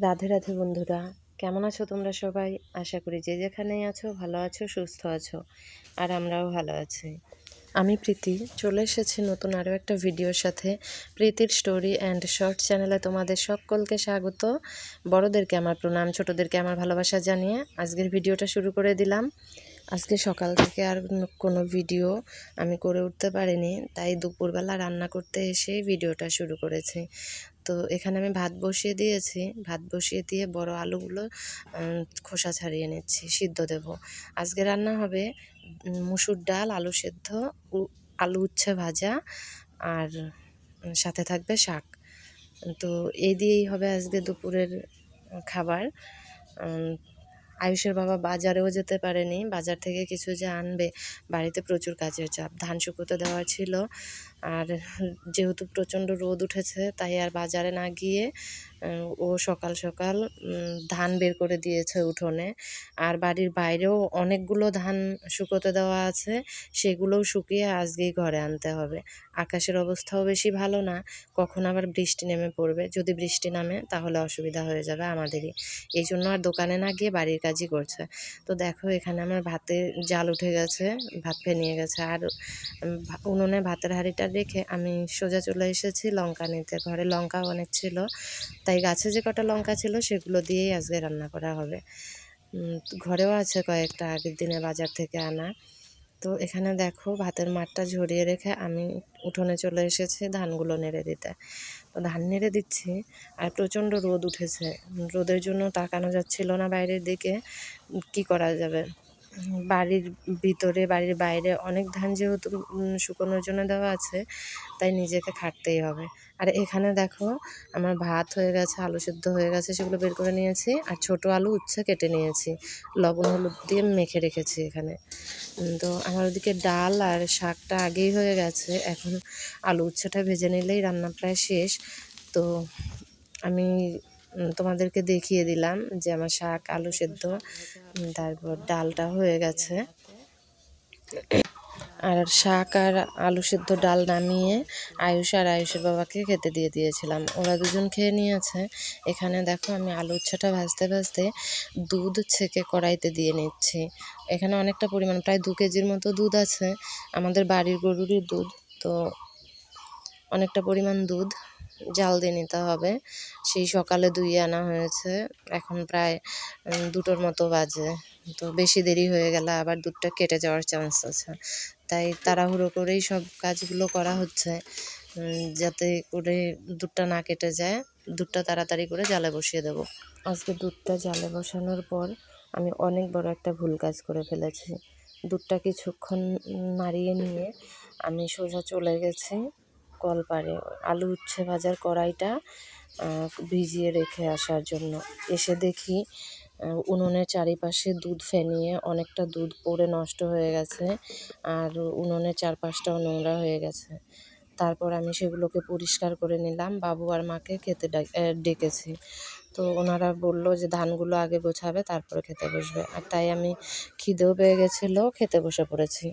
রাধে রাধে বন্ধুরা, কেমন আছো তোমরা সবাই? আশা করি যে যেখানেই আছো ভালো আছো, সুস্থ আছো। আর আমরাও ভালো আছি। আমি প্রীতি চলে এসেছি নতুন আরও একটা ভিডিওর সাথে। প্রীতির স্টোরি অ্যান্ড শর্ট চ্যানেলে তোমাদের সকলকে স্বাগত। বড়োদেরকে আমার প্রণাম, ছোটোদেরকে আমার ভালোবাসা জানিয়ে আজকের ভিডিওটা শুরু করে দিলাম। আজকে সকাল থেকে আর কোনো ভিডিও আমি করে উঠতে পারিনি, তাই দুপুরবেলা রান্না করতে এসেই ভিডিওটা শুরু করেছি। তো এখানে আমি ভাত বসিয়ে দিয়েছি, ভাত বসিয়ে দিয়ে বড় আলুগুলো খোসা ছাড়িয়ে নিচ্ছি, সিদ্ধ দেব। আজকে রান্না হবে মুসুর ডাল, আলু সেদ্ধ, আলু উচ্ছে ভাজা, আর সাথে থাকবে শাক। তো এই দিয়েই হবে আজকে দুপুরের খাবার। আয়ুষের বাবা বাজারেও যেতে পারেনি, বাজার থেকে কিছু যে আনবে, বাড়িতে প্রচুর কাজের চাপ, ধান শুকোতে দেওয়া ছিল। আর যেহেতু প্রচণ্ড রোদ উঠেছে, তাই আর বাজারে না গিয়ে ও সকাল সকাল ধান বের করে দিয়েছে উঠোনে। আর বাড়ির বাইরেও অনেকগুলো ধান শুকোতে দেওয়া আছে, সেগুলোও শুকিয়ে আজকেই ঘরে আনতে হবে। আকাশের অবস্থাও বেশি ভালো না, কখন আবার বৃষ্টি নেমে পড়বে। যদি বৃষ্টি নামে তাহলে অসুবিধা হয়ে যাবে আমাদেরই, এই জন্য আর দোকানে না গিয়ে বাড়ির কাজই করছে। তো দেখো এখানে আমার ভাতে জাল উঠে গেছে, ভাত নিয়ে গেছে। আর উনুনে ভাতের হাঁড়িটা রেখে আমি সোজা চলে এসেছি লঙ্কা নিতে। ঘরে লঙ্কা অনেক ছিল, তাই গাছে যে কটা লঙ্কা ছিল সেগুলো দিয়েই আজকে রান্না করা হবে। ঘরেও আছে কয়েকটা আগের দিনে বাজার থেকে আনা। তো এখানে দেখো ভাতের মাঠটা ঝরিয়ে রেখে আমি উঠোনে চলে এসেছি ধানগুলো নেড়ে দিতে। তো ধান নেড়ে দিচ্ছি, আর প্রচণ্ড রোদ উঠেছে, রোদের জন্য তাকানো যাচ্ছিল না বাইরের দিকে। কি করা যাবে, বাড়ির ভিতরে বাড়ির বাইরে অনেক ধান যেহেতু শুকোনোর জন্য দেওয়া আছে, তাই নিজেকে খাটতেই হবে। আর এখানে দেখো আমার ভাত হয়ে গেছে, আলু সেদ্ধ হয়ে গেছে, সেগুলো বের করে নিয়েছি। আর ছোট আলু উচ্ছে কেটে নিয়েছি, লবণ হলুদ দিয়ে মেখে রেখেছি এখানে। তো আমার ওদিকে ডাল আর শাকটা আগেই হয়ে গেছে, এখন আলু উচ্ছেটা ভেজে নিলেই রান্না প্রায় শেষ। তো আমি তোমাদেরকে দেখিয়ে দিলাম যে আমার শাক, আলু সেদ্ধ, তারপর ডালটা হয়ে গেছে। আর শাক আর আলু সেদ্ধ ডাল নামিয়ে আয়ুষ আর আয়ুষের বাবাকে খেতে দিয়ে দিয়েছিলাম, ওরা দুজন খেয়ে নিয়েছে। এখানে দেখো আমি আলু উচ্ছেটা ভাজতে ভাজতে দুধ ছেঁকে কড়াইতে দিয়ে নিচ্ছি। এখানে অনেকটা পরিমাণ, প্রায় 2 কেজির মতো দুধ আছে, আমাদের বাড়ির গরুরই দুধ। তো অনেকটা পরিমাণ দুধ জাল দিয়ে নিতে হবে। সেই সকালে দুইয়ে আনা হয়েছে, এখন প্রায় 2টোর মতো বাজে। তো বেশি দেরি হয়ে গেলে আবার দুধটা কেটে যাওয়ার চান্স আছে, তাই তাড়াহুড়ো করেই সব কাজগুলো করা হচ্ছে, যাতে করে দুধটা না কেটে যায়। দুধটা তাড়াতাড়ি করে জালে বসিয়ে দেব। আজকে দুধটা জালে বসানোর পর আমি অনেক বড় একটা ভুল কাজ করে ফেলেছি। দুধটা কিছুক্ষণ নাড়িয়ে নিয়ে আমি সোজা চলে গেছি কলপাড়ে আলু উচ্ছে ভাজার কড়াইটা ভিজিয়ে রেখে আসার জন্য। এসে দেখি উনুনের চারিপাশে দুধ ফেনিয়ে অনেকটা দুধ পড়ে নষ্ট হয়ে গেছে, আর উনুনের চারপাশটাও নোংরা হয়ে গেছে। তারপর আমি সেগুলোকে পরিষ্কার করে নিলাম, বাবু আর মাকে খেতে ডেকেছি। তো ওনারা বললো যে ধানগুলো আগে গোছাবে, তারপরে খেতে বসবে। আর তাই আমি, খিদেও পেয়ে গেছিলো, খেতে বসে পড়েছি।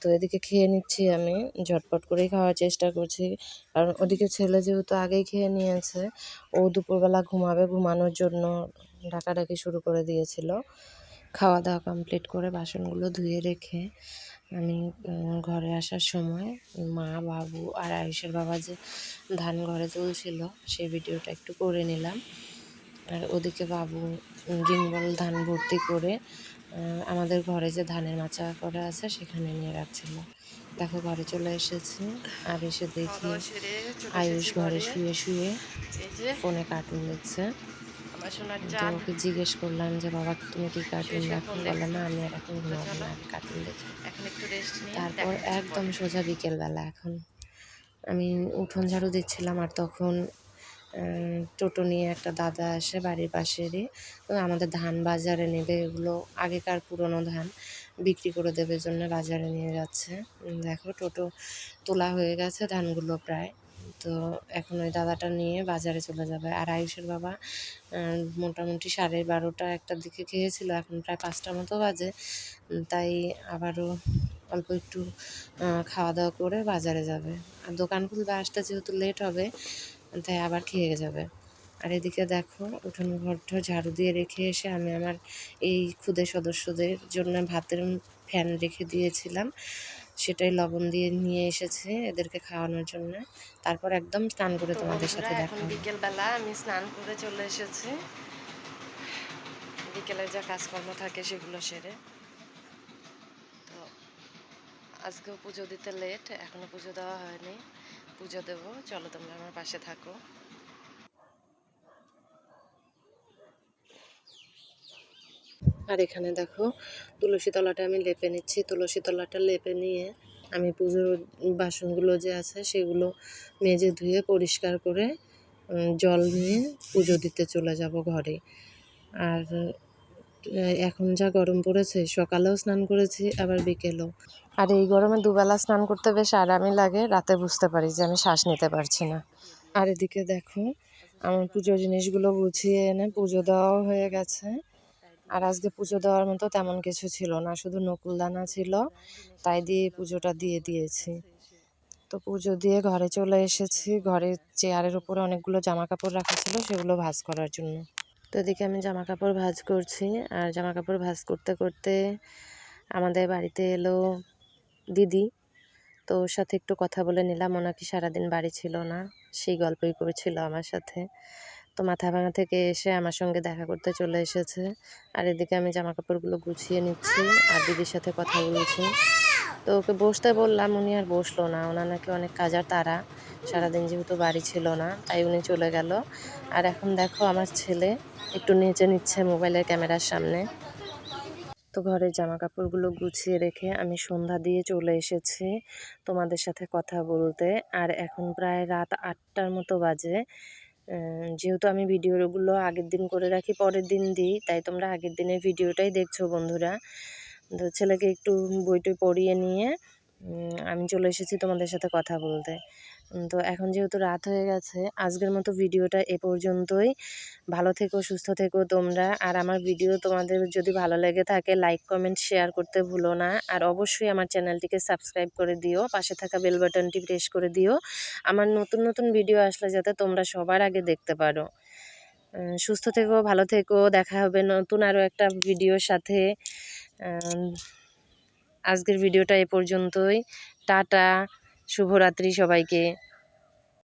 তো এদিকে খেয়ে নিচ্ছি, আমি ঝটপট করেই খাওয়ার চেষ্টা করছি, কারণ ওদিকে ছেলে যেহেতু আগেই খেয়ে নিয়েছে, ও দুপুরবেলা ঘুমাবে, ঘুমানোর জন্য ডাকাডাকি শুরু করে দিয়েছিল। খাওয়া দাওয়া কমপ্লিট করে বাসনগুলো ধুয়ে রেখে আমি ঘরে আসার সময় মা, বাবু আর আয়ুষের বাবা যে ধান ঘরে তুলছিল সেই ভিডিওটা একটু করে নিলাম। আর ওদিকে বাবু রিংবল ধান ভর্তি করে আমাদের ঘরে যে ধানের মাচা করা আছে সেখানে নিয়ে রাখছিল। দেখো ঘরে চলে এসেছি, আর এসে দেখি আয়ুষ ঘরে শুয়ে শুয়ে ফোনে কার্টুন দেখছে। তো ওকে জিজ্ঞেস করলাম যে বাবা তুমি কি কার্টুন দেখো? বলে না, আমি আর এখন ঘুমাবো না, আমি কার্টুন দেখি। তারপর একদম সোজা বিকেলবেলা এখন আমি উঠোন ঝাড়ু দিচ্ছিলাম, আর তখন টোটো নিয়ে একটা দাদা আসে বাড়ির পাশেরই। তো আমাদের ধান বাজারে নেবে, এগুলো আগেকার পুরনো ধান বিক্রি করে দেবে জন্য বাজারে নিয়ে যাচ্ছে। দেখো টোটো তোলা হয়ে গেছে ধানগুলো প্রায়। তো এখন ওই দাদাটা নিয়ে বাজারে চলে যাবে। আর আয়ুষের বাবা মোটামুটি 12:30 একটার দিকে খেয়েছিল, এখন প্রায় 5টা মতো বাজে, তাই আবারও অল্প একটু খাওয়া দাওয়া করে বাজারে যাবে। আর দোকান খুলবে, আসতে যেহেতু লেট হবে, তাই আবার খেয়ে যাবে। আর এদিকে দেখো উঠোন ঘরটা ঝাড়ু দিয়ে রেখে এসে আমি আমার এই ক্ষুদে সদস্যদের জন্য ভাতের ফ্যান রেখে দিয়েছিলাম, সেটাই লবণ দিয়ে নিয়ে এসেছে এদেরকে খাওয়ানোর জন্য। তারপর একদম স্নান করে তোমাদের সাথে দেখা হবে। বিকেলবেলা আমি স্নান করে চলে এসেছি, বিকেলে যা কাজকর্ম থাকে সেগুলো সেরে। তো আজকেও পুজো দিতে লেট, এখনো পুজো দেওয়া হয়নি, পুজো দেবো। চলো তোমরা আমার পাশে থাকো। আর এখানে দেখো তুলসী তলাটা আমি লেপে নিচ্ছি। তুলসী তলাটা লেপে নিয়ে আমি পুজোর বাসনগুলো যে আছে সেগুলো মেজে ধুয়ে পরিষ্কার করে জল নিয়ে পুজো দিতে চলে যাব ঘরে। আর এখন যা গরম পড়েছে, সকালেও স্নান করেছি আবার বিকেলেও। আর এই গরমে দুবেলা স্নান করতে বেশ আরামই লাগে, রাতে বুঝতে পারি যে আমি শ্বাস নিতে পারছি না। আর এদিকে দেখো আমার পুজো জিনিসগুলো গুছিয়ে এনে পুজো দেওয়াও হয়ে গেছে। আর আজকে পুজো দেওয়ার মতো তেমন কিছু ছিল না, শুধু নকুলদানা ছিল, তাই দিয়ে পুজোটা দিয়ে দিয়েছি। তো পুজো দিয়ে ঘরে চলে এসেছি। ঘরে চেয়ারের উপরে অনেকগুলো জামা কাপড় রাখা ছিল, সেগুলো ভাঁজ করার জন্য। তো এদিকে আমি জামা কাপড় ভাঁজ করছি। আর জামা কাপড় ভাঁজ করতে করতে আমাদের বাড়িতে এলো দিদি। তো ওর সাথে একটু কথা বলে নিলাম, ও নাকি সারাদিন বাড়ি ছিল না, সেই গল্পই করছিল আমার সাথে। তো মাথাভাঙা থেকে এসে আমার সঙ্গে দেখা করতে চলে এসেছে। আর এদিকে আমি জামা কাপড়গুলো গুছিয়ে নিচ্ছি আর দিদির সাথে কথা বলছি। তো ওকে বসতে বললাম, উনি আর বসলো না, ওনার নাকি অনেক কাজার তাড়া, সারাদিন যেহেতু বাড়ি ছিল না তাই উনি চলে গেল। আর এখন দেখো আমার ছেলে একটু নেচে নিচ্ছে মোবাইলের ক্যামেরার সামনে। তো ঘরের জামা কাপড়গুলো গুছিয়ে রেখে আমি সন্ধ্যা দিয়ে চলে এসেছি তোমাদের সাথে কথা বলতে। আর এখন প্রায় রাত 8টার মতো বাজে। যেহেতু আমি ভিডিওগুলো আগের দিন করে রাখি, পরের দিন দিই, তাই তোমরা আগের দিনের ভিডিওটাই দেখছো বন্ধুরা। তো ছেলেকে একটু বইটই পড়িয়ে নিয়ে আমি চলে এসেছি তোমাদের সাথে কথা বলতে। তো এখন যেহেতু রাত হয়ে গেছে, আজকের মতো ভিডিওটা এ পর্যন্তই। ভালো থেকো, সুস্থ থেকো তোমরা। আর আমার ভিডিও তোমাদের যদি ভালো লেগে থাকে লাইক কমেন্ট শেয়ার করতে ভুলো না। আর অবশ্যই আমার চ্যানেলটিকে সাবস্ক্রাইব করে দিও, পাশে থাকা বেল বাটনটি প্রেস করে দিও, আমার নতুন নতুন ভিডিও আসলে যাতে তোমরা সবার আগে দেখতে পারো। সুস্থ থেকো, ভালো থেকো, দেখা হবে নতুন আরও একটা ভিডিওর সাথে। আজকের ভিডিওটা এ পর্যন্তই। টাটা, শুভরাত্রি সবাইকে।